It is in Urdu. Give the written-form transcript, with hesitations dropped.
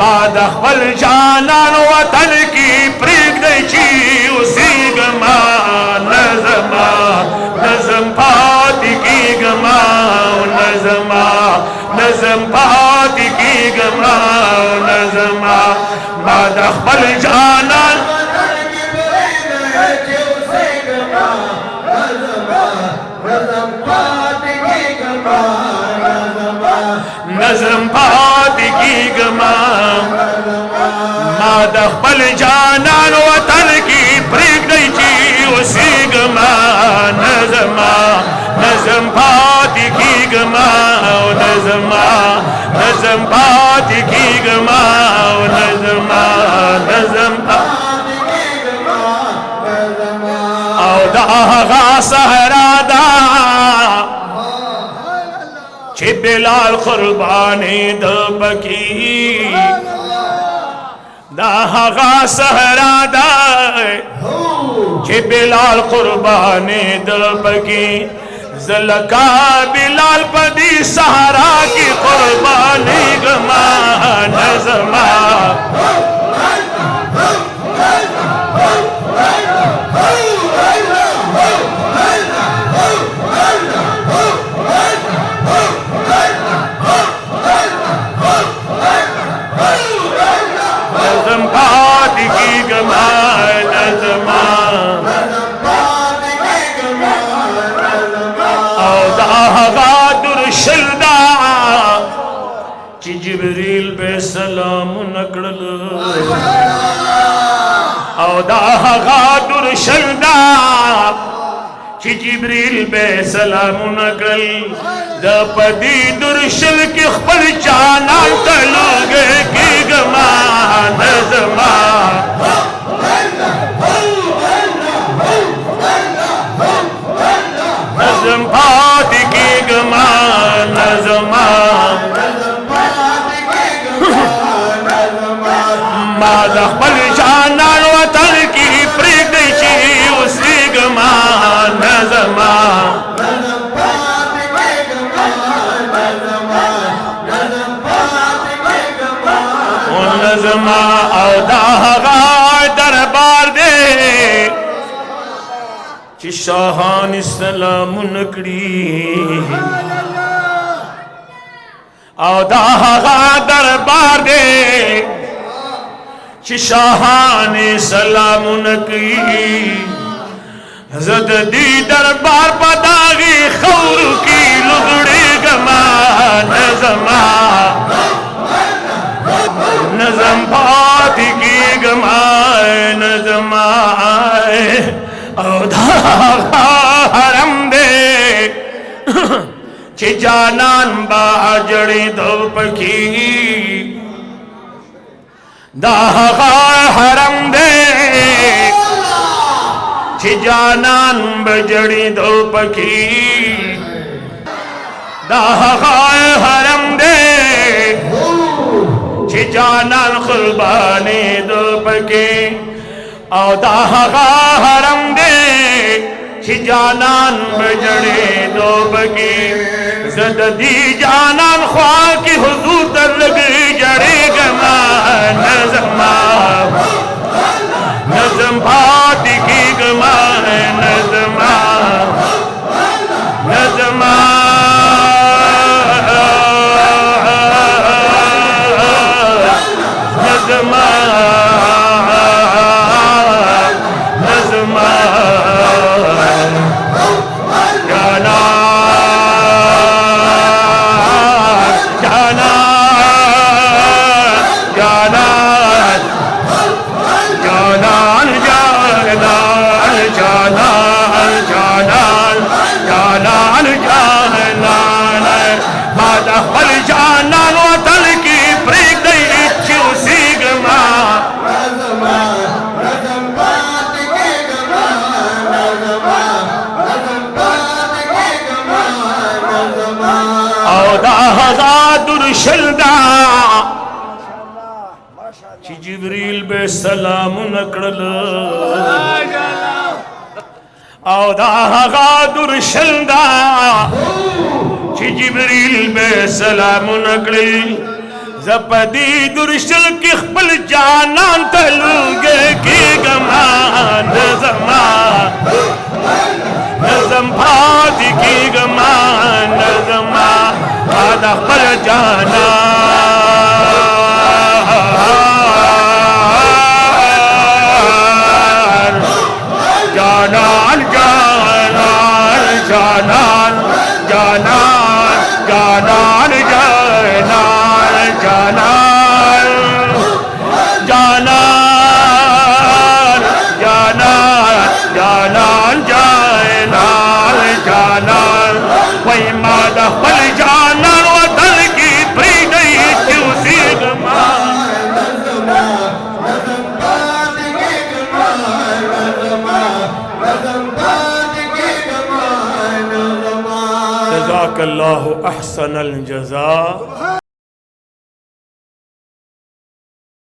ما د خپل جانان وطن کی پرېږدی چې اوسېږما نظما نظم پاتې کېږما نظما نظم پاتې کېږما نظما ما د خپل جانان نظم پاتې کېږما ما د خپل جانان وطن کې پرېږدی چې اوسېږما نظما نظم پاتې کېږما نظما نظم پاتې کېږما نظما نظم پاتې کېږما او دا هغه صحرا ده چې بلال قربانې د پکې دا هغه صحرا ده چې بلال قربانې د پکې زلکا بلال په دې صحرا کې قربانې ګما نظما نظم پاتې کېږما نظما او دا هغه درشل ده چې جبريل به سلامونه کړل او دا هغه درشل ده چې جبريل به سلامونه کړل د پدې درشل کې خپل جانان ته لوګي کېږما نظما نظم پاتې کېږما نظما ما د خپل جانان وطن کې پرېږدی چې اوسېږما نظما نظما او دا هغه دربار دی چې شاهان سلامونه کړي او دا هغه دربار دی چې شاهان سلامونه کړي زه د دې دربار په داغي خاورو کې لوګړېږما نظما نظم پاتې کېږما نظما او دا حرم دی چې جانان با جړېدو پکې دا حرم دی چې جانان با جړېدو پکې دا حرم دی چې جانان قربانې د پکې او دا هغه حرم دی چې جانان بجړې د پکې زه د دې جانان خوا کې حضور ته لګې جړېږما نظما نظم پاتې کېږما نظما نظما نظما نظما جانا جانا جانا جانان جانان جانان جانان جانان جانان بعد خپل جانان وطن کی پرېږدی چې اوسېږما او دا هغه درشل ده چې جبريل به سلامونه کړل او دا هغه درشل ده چې جبريل به سلامونه کړل زپدی درشل کی خپل جانان تلوگے کی گمان زمان نظم پاتی کی گمان زمان آدھا خپل جانان جانان جانان جانان جانان جانان جانان جانان جانان جانان جانان جانان جانان وای ما د خپل جانان وطن کې پرېږدی چې اوسېږمه جزاك الله أحسن الجزاء